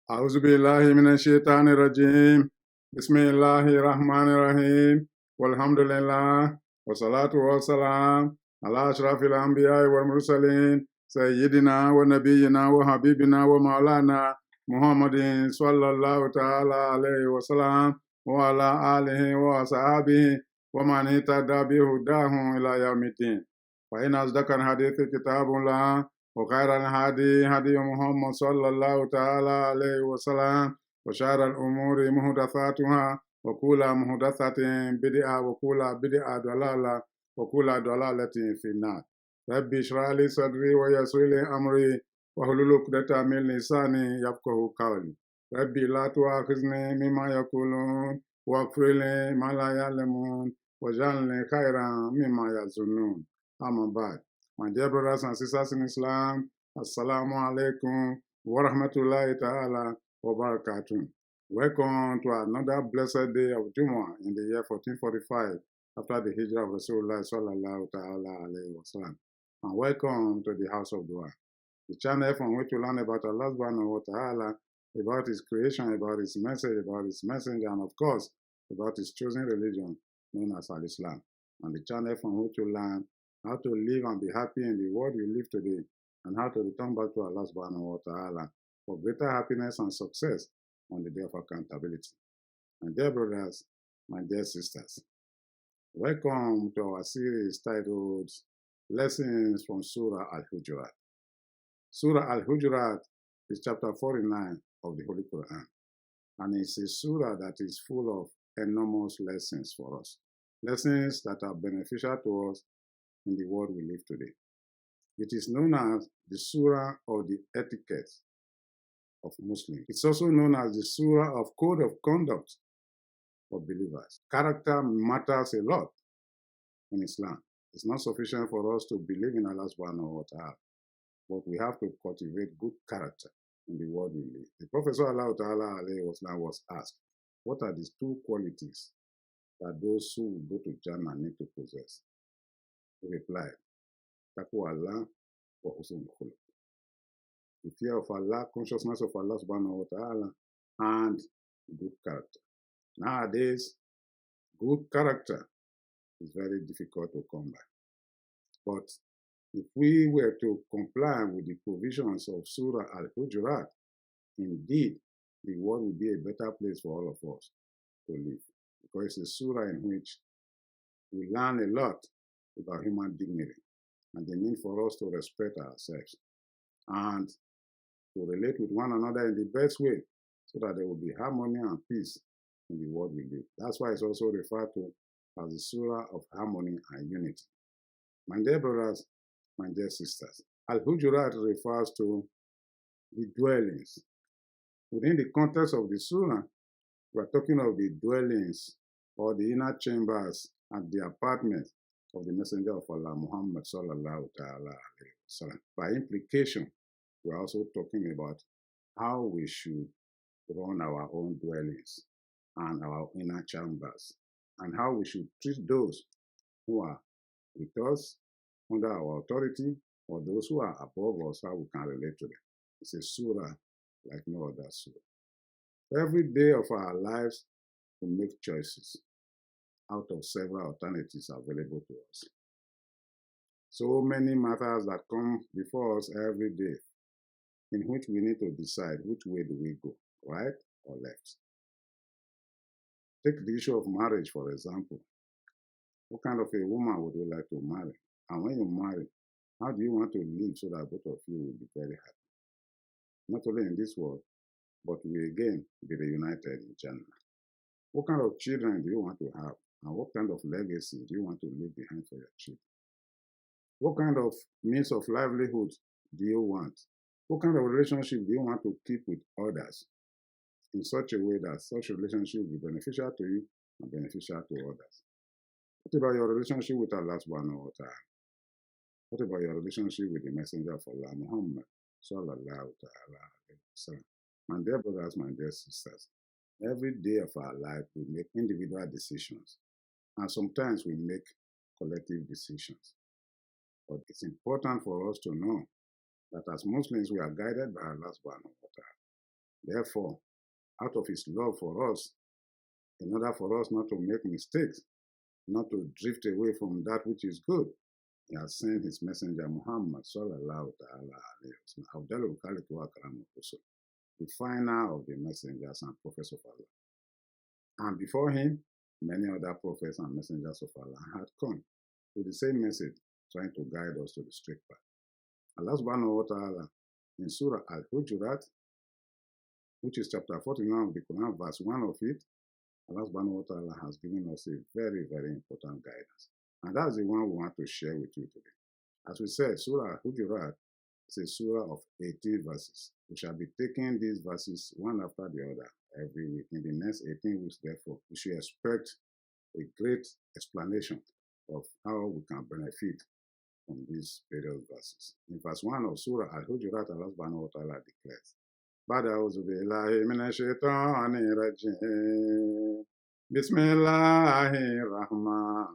أعوذ بالله من الشيطان الرجيم. بسم الله الرحمن الرحيم. والحمد لله والصلاة والسلام على أشرف الأنبياء والمرسلين سيدنا ونبينا وحبيبنا ومولانا محمد صلى الله تعالى عليه وسلم وعلى آله وصحبه ومن اهتدى بهداه إلى يوم الدين. فإن أصدق الحديث كتاب الله وخير الهدي هدي محمد صلى الله تعالى عليه وسلم وشر الأمور محدثاتها وكل محدثة بدعة وكل بدعة ضلالة وكل ضلالة في النار. ربي اشرح لي صدري ويسر لي أمري واحلل عقدة من لساني يفقهوا قولي. ربي لا تؤاخذني مما يقولون واغفر لي ما لا يعلمون واجعلني خيرا مما يظنون. أما بعد. My dear brothers and sisters in Islam, Assalamu alaikum wa rahmatullahi ta'ala wa barakatuh. Welcome to another blessed day of Jumu'ah in the year 1445 after the Hijrah of Rasulullah sallallahu ta'ala alayhi wa sallam. And welcome to the House of Dua, the channel from which we learn about Allah subhanahu wa ta'ala, about His creation, about His message, about His messenger, and of course, about His chosen religion known as Al-Islam. And the channel from which we learn how to live and be happy in the world you live today, and how to return back to Allah subhanahu wa ta'ala for greater happiness and success on the day of accountability. My dear brothers, my dear sisters, welcome to our series titled Lessons from Surah Al-Hujuraat. Surah Al-Hujuraat is chapter 49 of the Holy Quran, and it's a surah that is full of enormous lessons for us, lessons that are beneficial to us in the world we live today. It is known as the Surah of the Etiquette of Muslims. It's also known as the Surah of Code of Conduct for believers. Character matters a lot in Islam. It's not sufficient for us to believe in Allah subhanahu wa ta'ala, but we have to cultivate good character in the world we live. The Prophet sallallahu ta'ala alayhi wa sallam was asked, what are these two qualities that those who go to Jannah need to possess? He replied, Taqwa Allah wa husnul khuluq. The fear of Allah, consciousness of Allah subhanahu wa ta'ala, and good character. Nowadays, good character is very difficult to come by. But if we were to comply with the provisions of Surah Al-Hujuraat, indeed, the world would be a better place for all of us to live. Because it's a surah in which we learn a lot about human dignity and the need for us to respect ourselves and to relate with one another in the best way so that there will be harmony and peace in the world we live. That's why it's also referred to as the Surah of Harmony and Unity. My dear brothers, my dear sisters, Al-Hujuraat refers to the dwellings. Within the context of the Surah, we're talking of the dwellings or the inner chambers and the apartments of the Messenger of Allah, Muhammad sallallahu ta'ala alayhi wa sallam. By implication, we're also talking about how we should run our own dwellings and our inner chambers, and how we should treat those who are with us, under our authority, or those who are above us, how we can relate to them. It's a surah like no other surah. Every day of our lives, we make choices out of several alternatives available to us. So many matters that come before us every day, in which we need to decide which way do we go, right or left. Take the issue of marriage, for example. What kind of a woman would you like to marry? And when you marry, how do you want to live so that both of you will be very happy? Not only in this world, but we again be reunited in Jannah. What kind of children do you want to have? And what kind of legacy do you want to leave behind for your children? What kind of means of livelihood do you want? What kind of relationship do you want to keep with others in such a way that such relationship will be beneficial to you and beneficial to others? What about your relationship with Allah subhanahu wa ta'ala? What about your relationship with the Messenger of Allah, Muhammad sallallahu ta'ala alayhi wa sallam? My dear brothers, my dear sisters, every day of our life we make individual decisions, and sometimes we make collective decisions. But it's important for us to know that as Muslims we are guided by Allah subhanahu wa ta'ala. Therefore, out of his love for us, in order for us not to make mistakes, not to drift away from that which is good, he has sent his messenger Muhammad sallallahu ta'ala alayhi wa sallam, the final of the messengers and prophets of Allah. And before him, many other prophets and messengers of Allah had come with the same message, trying to guide us to the straight path. Allah subhanahu wa ta'ala in Surah Hujuraat, which is chapter 49 of the Quran, verse 1 of it, Allah subhanahu wa ta'ala has given us a very, very important guidance. And that's the one we want to share with you today. As we said, Surah Hujuraat is a surah of 18 verses. We shall be taking these verses one after the other every week. In the next 18 weeks, therefore, we should expect a great explanation of how we can benefit from these various verses. In verse 1 of Surah Al-Hujuraat, Allah subhanahu wa ta'ala declares, بعد أعوذ بالله من الشيطان الرجيم بسم الله الرحمن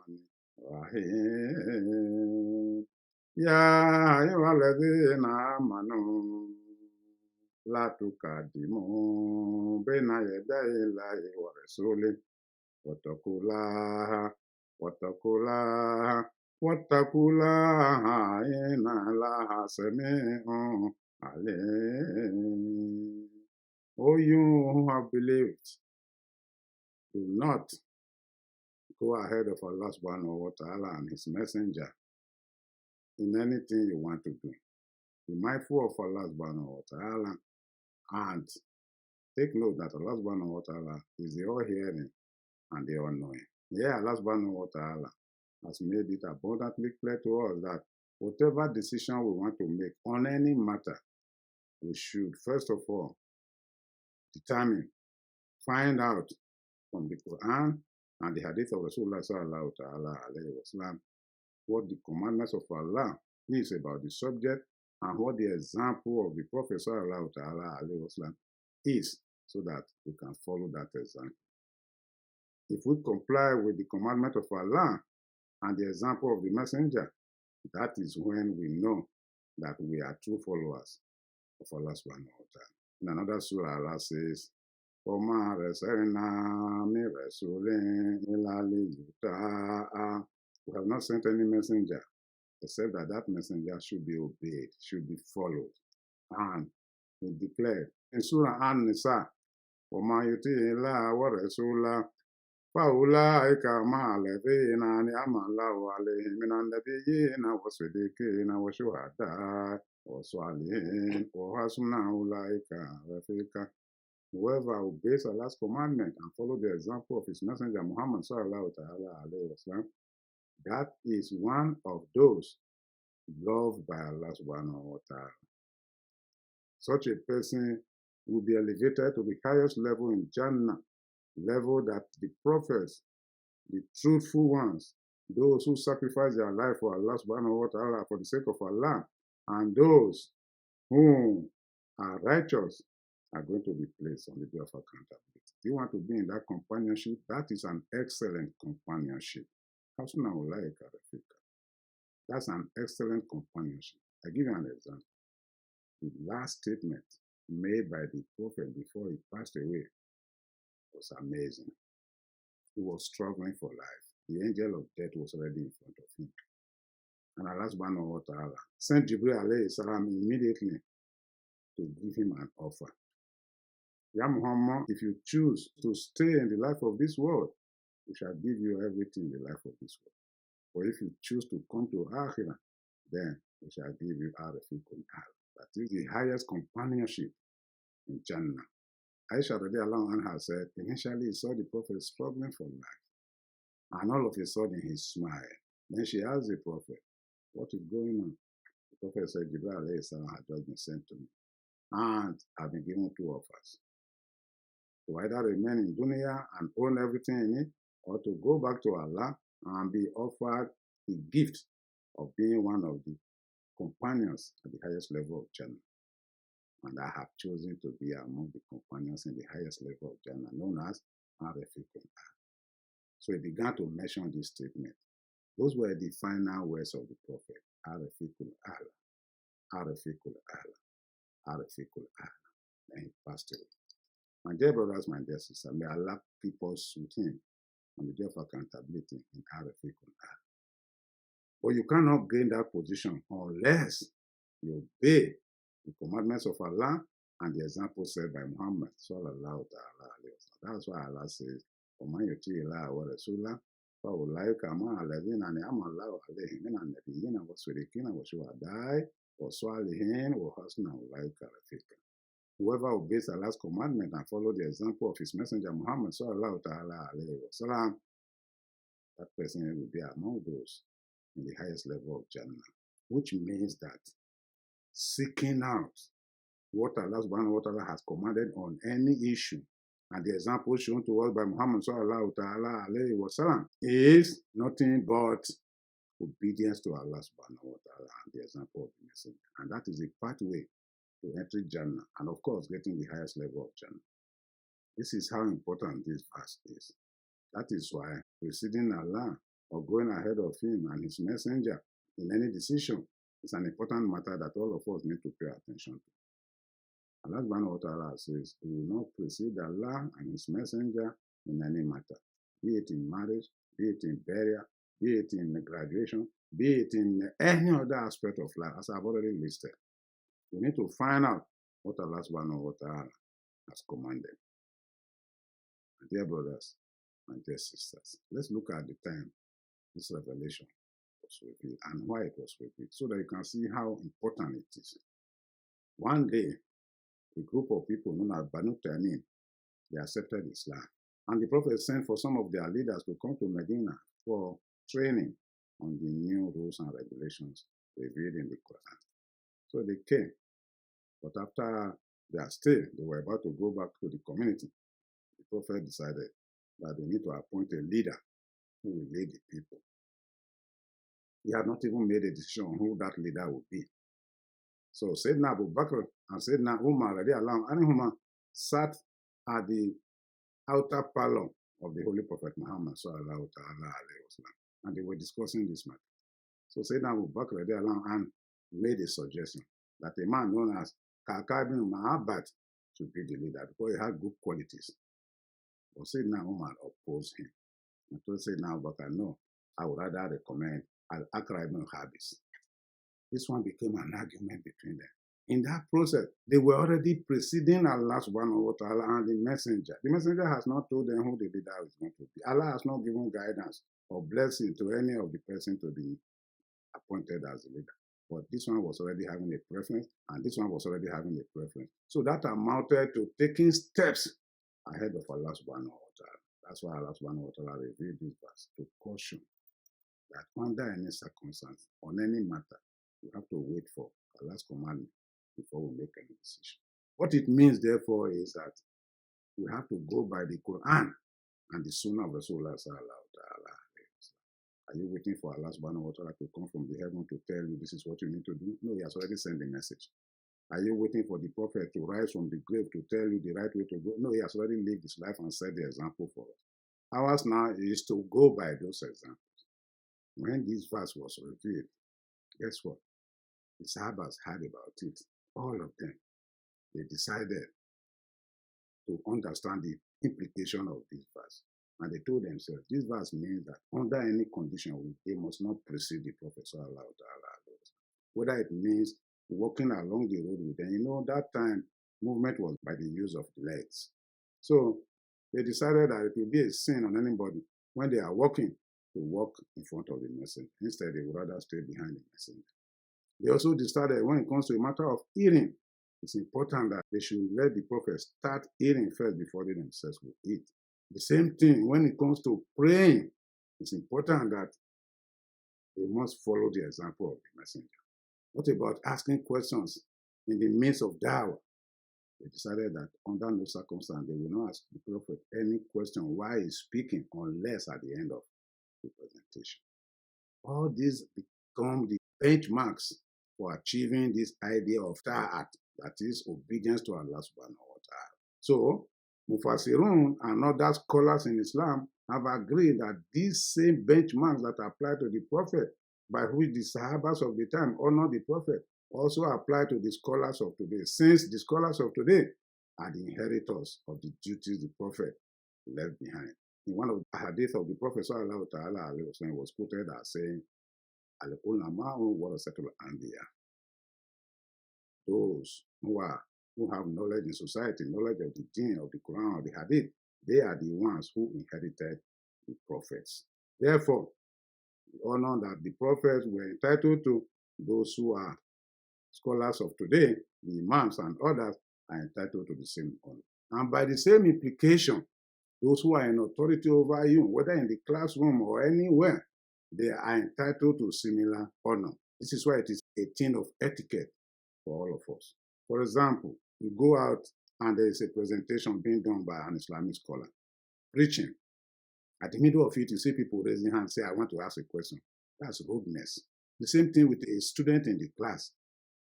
الرحيم يا أيها الذين آمنوا لا تقدموا بين يدي الله ورسوله واتقوا الله واتقوا الله إن الله سميع عليم. O you who have believed, do not go ahead of Allah subhanahu wa ta'ala and his messenger in anything you want to do. Be mindful of Allah subhanahu wa ta'ala and take note that Allah subhanahu wa ta'ala is the all-hearing and the all-knowing. Yeah, Allah subhanahu wa ta'ala has made it abundantly clear to us that whatever decision we want to make on any matter, we should first of all determine, find out from the Quran and the Hadith of Rasulullah sallallahu ta'ala alayhi wa sallam what the commandments of Allah is about the subject and what the example of the Prophet sallallahu ta'ala alayhi wa sallam is, so that we can follow that example. If we comply with the commandment of Allah and the example of the messenger, that is when we know that we are true followers of Allah subhanahu wa ta'ala. In another surah, Allah says, وَمَا رَسَلْنَا مِن رَسُولٍ إِلَّا لِيُطَاعَ. We have not sent any messenger except that that messenger should be obeyed, should be followed. And he declared in Surah An-Nisa, وَمَا يُطِيعِ اللَّهَ وَرَسُولَهُ فَأُولَٰئِكَ مَعَ الَّذِينَ أَنْعَمَ اللَّهُ عَلَيْهِم مِّنَ النَّبِيِّينَ وَالصِّدِّيقِينَ وَالشُّهَدَاءِ وَالصَّالِحِينَ وَحَسُنَ أُولَٰئِكَ رَفِيقًا. Whoever obeys Allah's commandment and follows the example of his messenger Muhammad sallallahu ta'ala alayhi wa sallam, that is one of those loved by Allah subhanahu wa ta'ala. Such a person will be elevated to the highest level in Jannah, level that the prophets, the truthful ones, those who sacrifice their life for Allah subhanahu wa ta'ala for the sake of Allah, and those who are righteous are going to be placed on the day of accountability. If you want to be in that companionship, that is an excellent companionship. That's an excellent companionship. I give you an example. The last statement made by the prophet before he passed away was amazing. He was struggling for life. The angel of death was already in front of him. And Allah subhanahu wa ta'ala sent Jibril alayhi salam immediately to give him an offer. Ya Muhammad, if you choose to stay in the life of this world, we shall give you everything in the life of this world. Or if you choose to come to Akhirah, then we shall give you Arafikul Al. That is the highest companionship in Jannah. Aisha radiallahu anha said, initially he saw the prophet struggling for life. And all of a sudden he smiled. Then she asked the prophet, what is going on? The prophet said, Jibril alayhi salam had just been sent to me. And I've been given two offers. To either remain in dunya and own everything in it, or to go back to Allah and be offered the gift of being one of the companions at the highest level of Jannah. And I have chosen to be among the companions in the highest level of Jannah, known as Arafikul Al. So he began to mention this statement. Those were the final words of the prophet. Arafikul Al, Arafikul Al, Arafikul Al. And he passed away. My dear brothers, my dear sisters, may Allah keep us with Him on the day of accountability in Arafiqul. But you cannot gain that position unless you obey the commandments of Allah and the example set by Muhammad sallallahu ta'ala alayhi wa sallam. That's why Allah says, وَمَنْ يُطِيعِ اللَّهَ وَرَسُولَهُ فَأُولَٰئِكَ مَعَ الَّذِينَ أَنْعَمَ اللَّهُ عَلَيْهِم مِّنَ النَّبِيِّينَ وَالصِّدِّيقِينَ وَالشُّهَدَاءِ وَالصَّالِحِينَ وَحَسُنَ أُولَٰئِكَ رَفِيقًا. Whoever obeys Allah's commandment and follows the example of His Messenger Muhammad sallallahu ta'ala alayhi wa sallam, that person will be among those in the highest level of Jannah, which means that seeking out what Allah subhanahu wa ta'ala has commanded on any issue and the example shown to us by Muhammad sallallahu ta'ala alayhi wa sallam is nothing but obedience to Allah subhanahu wa ta'ala and the example of the Messenger. And that is a pathway to entering Jannah and of course getting the highest level of Jannah. This is how important this verse is. That is why preceding Allah or going ahead of Him and His Messenger in any decision is an important matter that all of us need to pay attention to. Allah subhanahu wa ta'ala says, we will not precede Allah and His Messenger in any matter, be it in marriage, be it in burial, be it in graduation, be it in any other aspect of life, as I've already listed. We need to find out what Allah subhanahu wa ta'ala has commanded. My dear brothers, my dear sisters, let's look at the time this revelation was revealed and why it was revealed so that you can see how important it is. One day, a group of people known as Banu Tamim, they accepted Islam. And the Prophet sent for some of their leaders to come to Medina for training on the new rules and regulations revealed in the Quran. So they came. But after their stay, they were about to go back to the community. The Prophet decided that they need to appoint a leader who will lead the people. He had not even made a decision on who that leader would be. So Sayyidina Abu Bakr and Sayyidina Umar radiallahu anhuma sat at the outer parlor of the Holy Prophet Muhammad sallallahu ta'ala alayhi wa sallam, and they were discussing this matter. So Sayyidina Abu Bakr radiallahu anhu made a suggestion that a man known as Ka'ab ibn Ma'abad should be the leader because he had good qualities. But Sayyidina Umar opposed him. And told Sayyidina Abu Bakr, no, I would rather recommend Al-Aqra ibn Habis. This one became an argument between them. In that process, they were already preceding Allah subhanahu wa ta'ala and the messenger. The messenger has not told them who the leader is going to be. Allah has not given guidance or blessing to any of the person to be appointed as the leader. But this one was already having a preference, and this one was already having a preference. So that amounted to taking steps ahead of Allah subhanahu wa ta'ala. That's why Allah subhanahu wa ta'ala revealed this verse to caution that under any circumstance, on any matter, you have to wait for Allah's commandment before we make any decision. What it means, therefore, is that we have to go by the Quran and the Sunnah of Rasulullah sallallahu ta'ala. Are you waiting for Allah subhanahu wa ta'ala to come from the heaven to tell you this is what you need to do? No, He has already sent the message. Are you waiting for the Prophet to rise from the grave to tell you the right way to go? No, He has already lived His life and set the example for us. Ours now is to go by those examples. When this verse was revealed, guess what? The Sahabas heard about it, all of them. They decided to understand the implication of this verse. And they told themselves, this verse means that under any condition, they must not precede the Prophet sallallahu ta'ala. Whether it means walking along the road with them. You know, that time, movement was by the use of the legs. So they decided that it would be a sin on anybody when they are walking to walk in front of the messenger. Instead, they would rather stay behind the messenger. They also decided when it comes to a matter of eating, it's important that they should let the Prophet start eating first before they themselves will eat. The same thing when it comes to praying, it's important that they must follow the example of the messenger. What about asking questions in the midst of da'wah? They decided that under no circumstance they will not ask the Prophet any question while he's speaking unless at the end of the presentation. All these become the benchmarks for achieving this idea of ta'at, that is obedience to Allah subhanahu wa ta'ala. So, Mufassirun and other scholars in Islam have agreed that these same benchmarks that apply to the Prophet, by which the Sahabas of the time honor the Prophet, also apply to the scholars of today. Since the scholars of today are the inheritors of the duties the Prophet left behind. In one of the hadith of the Prophet sallallahu alaihi wasallam was quoted as saying, "Al-ulama'u warasatul anbiya." Those who have knowledge in society, knowledge of the deen, of the Quran, of the hadith, they are the ones who inherited the prophets. Therefore, we all know that the prophets were entitled to. Those who are scholars of today, the imams and others, are entitled to the same honor. And by the same implication, those who are in authority over you, whether in the classroom or anywhere, they are entitled to similar honor. This is why it is a thing of etiquette for all of us. For example, you go out and there is a presentation being done by an Islamic scholar, preaching. At the middle of it, you see people raising hands, say, I want to ask a question. That's rudeness. The same thing with a student in the class.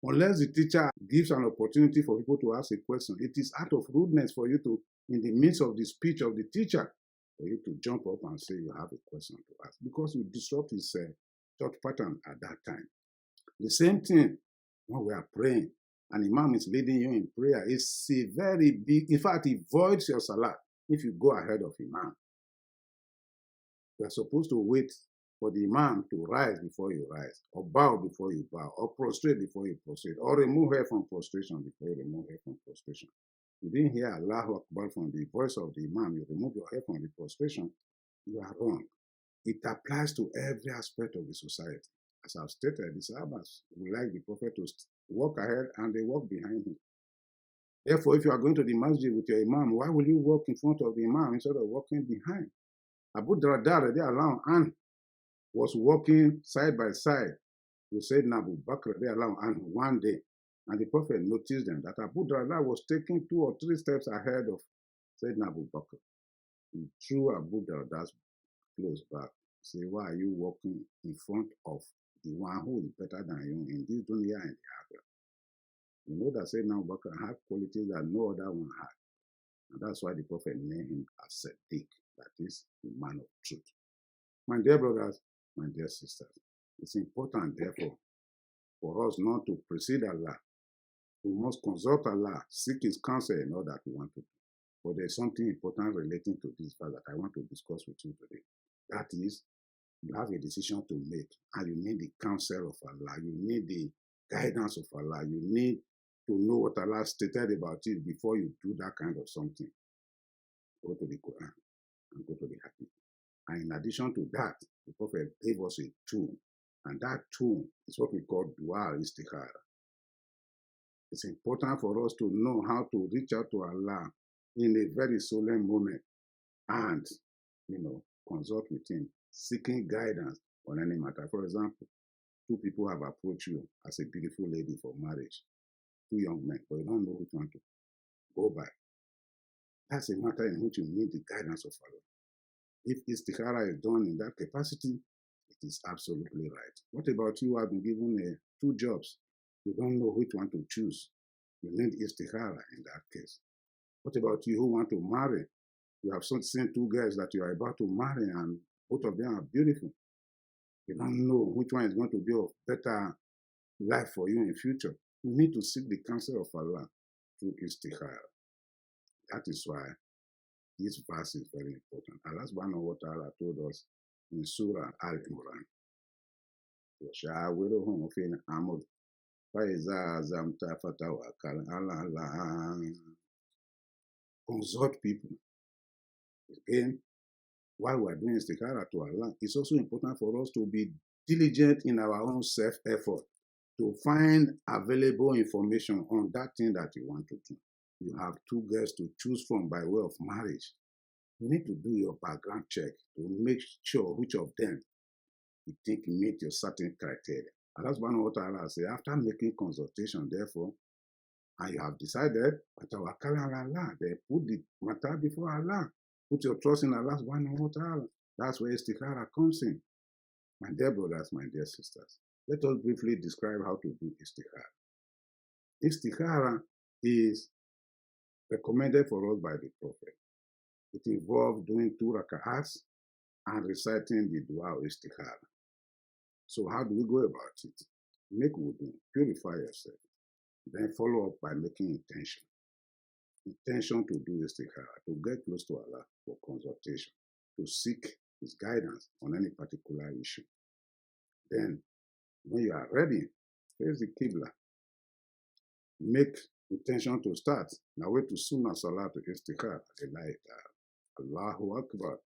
Unless the teacher gives an opportunity for people to ask a question, it is out of rudeness for you to, in the midst of the speech of the teacher, for you to jump up and say you have a question to ask, because you disrupt his thought pattern at that time. The same thing when we are praying, and Imam is leading you in prayer, it's a very big, in fact, it voids your salah if you go ahead of Imam. You are supposed to wait for the Imam to rise before you rise, or bow before you bow, or prostrate before you prostrate, or remove hair from prostration before you remove hair from prostration. You didn't hear Allahu Akbar from the voice of the Imam, you remove your hair from the prostration, you are wrong. It applies to every aspect of the society. As I've stated, the Sahabas would like the Prophet to walk ahead and they walk behind him. Therefore, if you are going to the masjid with your Imam, why will you walk in front of the Imam instead of walking behind? Abu Darda radiallahu anhu was walking side by side with Sayyidina Abu Bakr radiallahu anhu one day, and the Prophet noticed them that Abu Darda was taking 2 or 3 steps ahead of Sayyidina Abu Bakr. He threw Abu Darda's clothes back. Say, why are you walking in front of the one who is better than you in this dunya and the akhirah? You know that Sayyidina Abu Bakr had qualities that no other one had. And that's why the Prophet named him as Siddiq, that is, the man of truth. My dear brothers, my dear sisters, it's important, therefore, for us not to precede Allah. We must consult Allah, seek His counsel in all that we want to do. But there's something important relating to this verse that I want to discuss with you today. That is, you have a decision to make, and you need the counsel of Allah. You need the guidance of Allah. You need to know what Allah stated about it before you do that kind of something. Go to the Quran and go to the Hadith. And in addition to that, the Prophet gave us a tool, and that tool is what we call Dua Istikhaarah. It's important for us to know how to reach out to Allah in a very solemn moment and, consult with Him, seeking guidance on any matter. For example, 2 people have approached you as a beautiful lady for marriage, 2 young men, but you don't know which one to go by. That's a matter in which you need the guidance of Allah. If Istikhaarah is done in that capacity, it is absolutely right. What about you who have been given 2 jobs? You don't know which one to choose. You need Istikhaarah in that case. What about you who want to marry? You have seen 2 girls that you are about to marry and both of them are beautiful. You don't know which one is going to be of better life for you in future. You need to seek the counsel of Allah through Istikhaarah. That is why this verse is very important. Allah subhanahu wa ta'ala told us in Surah Al-Imran, وَشَاوِرْهُمْ فِي الْأَمْرِ فَإِذَا عَزَمْتَ فَتَوَكَّلْ عَلَى اللَّهِ. Consult people. Again, while we are doing Istikhaarah to Allah, it's also important for us to be diligent in our own self-effort to find available information on that thing that you want to do. You have 2 girls to choose from by way of marriage. You need to do your background check to make sure which of them you think meet your certain criteria. Allah subhanahu wa ta'ala says, after making consultation, therefore, and you have decided, tawakkal ala Allah, they put the matter before Allah. Put your trust in Allah subhanahu wa ta'ala. That's where Istikhaarah comes in. My dear brothers, my dear sisters, let us briefly describe how to do Istikhaarah. Istikhaarah is recommended for us by the Prophet. It involves doing 2 raka'ats and reciting the dua of Istikhaarah. So how do we go about it? Make wudu, purify yourself. Then follow up by making intention. intention to do Istikhaarah, to get close to Allah for consultation, to seek His guidance on any particular issue. Then, when you are ready, face the Qibla. Make intention to start. Now way to Sunnah Salah to Istikhaarah, Allahu Akbar.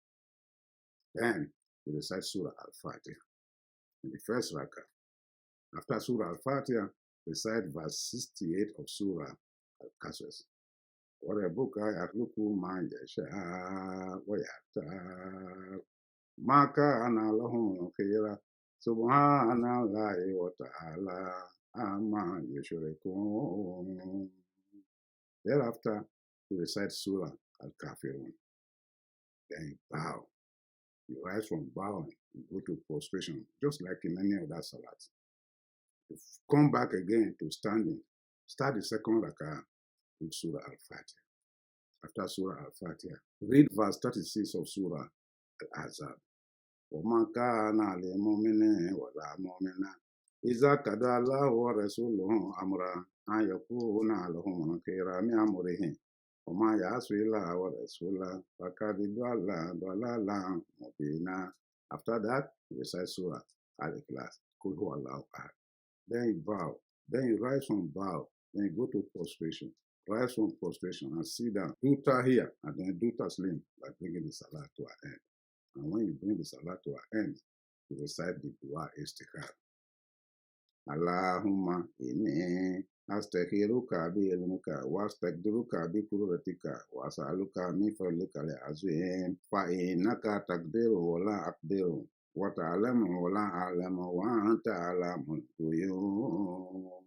Then, you recite Surah Al-Fatiha in the first rakah. After Surah Al-Fatiha, recite verse 68 of Surah Al-Qasas. وَرَبُّكَ يَخْلُقُ مَا يَشَاءُ وَيَخْتَارُ مَا كَانَ لَهُمُ الْخِيَرَةُ سُبْحَانَ اللَّهِ وَتَعَالَى عَمَّا يُشْرِكُونَ. Thereafter, you recite Surah Al-Kafirun. Then you bow. You rise from bowing, you go to prostration, just like in any other salat. You come back again to standing. Start the second rakah with Surah Al-Fatiha. After Surah Al-Fatiha, read verse 36 of Surah Al-Ahzab. وَمَا كَانَ لِمُؤْمِنٍ وَلَا مُؤْمِنَةٍ إِذَا قَضَى اللَّهُ وَرَسُولُهُ أَمْرًا أَن يَكُونَ لَهُمُ الْخِيَرَةُ مِنْ أَمْرِهِمْ وَمَن يَعْصِ اللَّهَ وَرَسُولَهُ فَقَدْ ضَلَّ ضَلَالًا مُبِينًا. After that, you recite Surah Al-Ikhlas. Qul huwa Allahu ahad. Then you bow. Then you rise from bow. Then you go to prostration. Rise from prostration and sit down. Do tahiyya and then do taslim by bringing the salah to an end. And when you bring the salah to an end, you recite the dua Istikhaarah. Allahumma inni astakhiruka bi ilmika wa astakdiruka bi qudratika wa as'aluka min fadlika al-azim fa innaka taqdiru wa la aqdiru wa ta'lamu wa la a'lamu wa anta a'lamul ghuyub.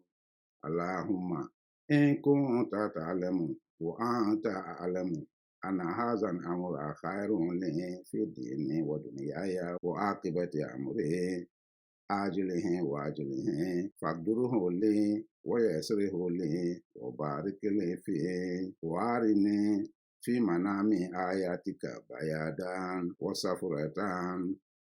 Allahumma in kunta ta'lamu wa anta a'lamu anna hadha al-amru khairun li fi dini wa dunyaya wa aqibati amri عاجله وعاجله فاقدره لي ويسره لي وبارك لي فيه وارني في منامي آياتك بيادا وصفرة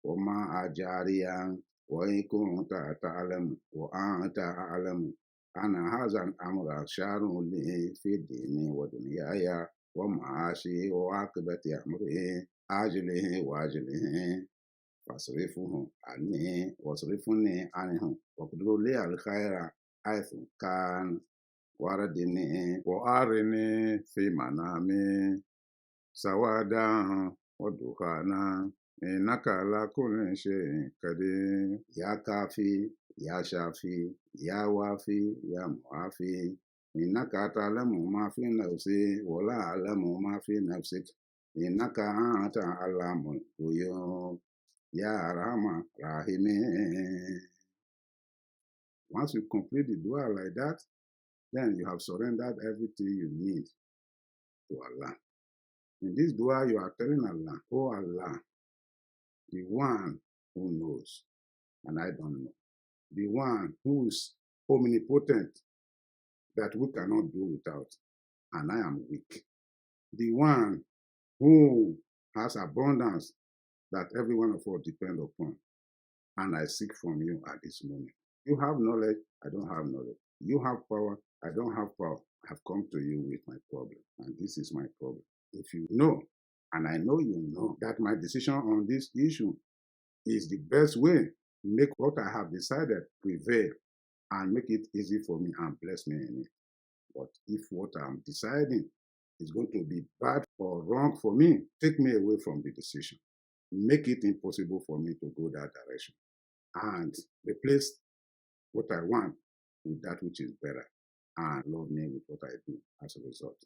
وما جاريا وإن كنت تعلم وأنت أعلم أن هذا الأمر شار لي في ديني ودنياي ومعاشي وعاقبة أمري عاجله وعاجله فاصرفه عني واصرفني عنه واقدر لي الخير حيث كان وأرني في منامي سوادا ودخانا إنك على كل شيء قدير يا كافي يا شافي يا وافي يا معافي إنك تعلم ما في نفسي ولا أعلم ما في نفسك إنك أنت علام الغيوب Ya Rahman Rahimin. Once you complete the dua like that, then you have surrendered everything you need to Allah. In this dua, you are telling Allah, oh Allah, the one who knows, and I don't know, the one who is omnipotent, that we cannot do without, and I am weak. The one who has abundance, that every one of us depend upon, and I seek from you at this moment. You have knowledge, I don't have knowledge. You have power, I don't have power. I have come to you with my problem, and this is my problem. If you know, and I know you know, that my decision on this issue is the best way, make what I have decided prevail, and make it easy for me and bless me in it. But if what I'm deciding is going to be bad or wrong for me, take me away from the decision. Make it impossible for me to go that direction, and replace what I want with that which is better, and love me with what I do as a result.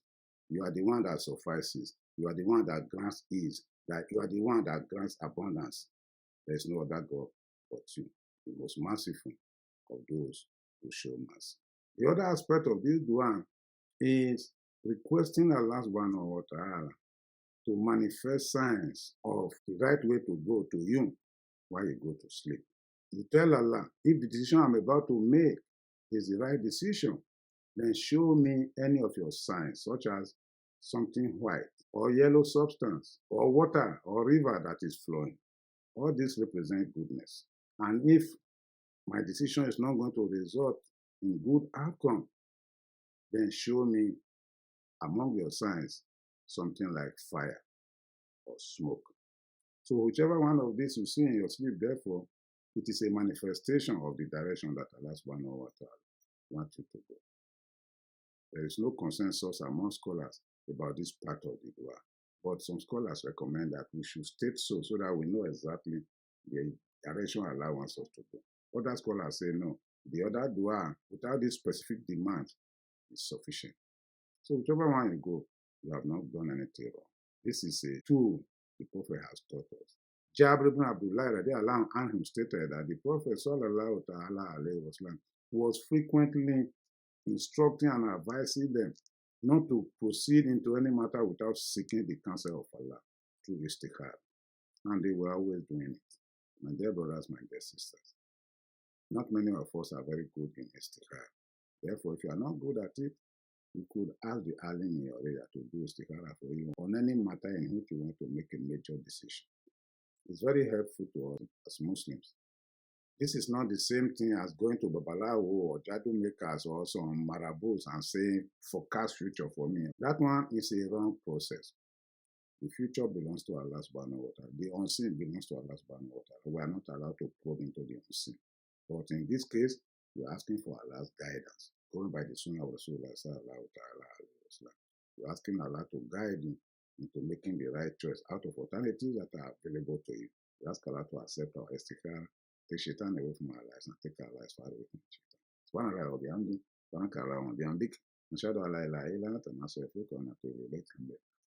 You are the one that suffices. You are the one that grants ease. That you are the one that grants abundance. There is no other God but you, the most merciful of those who show mercy. The other aspect of this dua is requesting Allah subhanahu wa ta'ala to manifest signs of the right way to go to you while you go to sleep. You tell Allah, if the decision I'm about to make is the right decision, then show me any of your signs, such as something white, or yellow substance, or water, or river that is flowing. All this represent goodness. And if my decision is not going to result in good outcome, then show me among your signs something like fire or smoke. So whichever one of these you see in your sleep, therefore, it is a manifestation of the direction that Allah subhanahu wa ta'ala wants you to go. There is no consensus among scholars about this part of the dua, but some scholars recommend that we should state so that we know exactly the direction Allah wants us to go. Other scholars say no, the other dua, without this specific demand, is sufficient. So whichever one you go, you have not done anything wrong. This is a tool the Prophet has taught us. Jabir ibn Abdullah radiallahu anhu stated that the Prophet sallallahu ta'ala alayhi wasallam was frequently instructing and advising them not to proceed into any matter without seeking the counsel of Allah through Istikhaarah. And they were always doing it. My dear brothers, my dear sisters, not many of us are very good in Istikhaarah. Therefore, if you are not good at it, you could ask the alim in your area to do Istikhaarah for you on any matter in which you want to make a major decision. It's very helpful to us as Muslims. This is not the same thing as going to Babalawo or Jadu makers or some marabouts and saying, forecast future for me. That one is a wrong process. The future belongs to Allah subhanahu wa ta'ala. The unseen belongs to Allah subhanahu wa ta'ala. We are not allowed to probe into the unseen. But in this case, you're asking for Allah's guidance, going by the Sunnah of Rasulullah sallallahu ta'ala alayhi wa sallam. You're asking Allah to guide you into making the right choice out of alternatives that are available to you. You ask Allah to accept our Istikhaarah, take shaitan away from our lives, and take our lives far away from shaitan. Subhanallah wa bihamdi, subhanaka Allahumma bihamdik, nashhadu an la ilaha illa anta nastaghfiruka wa natubu ilayk.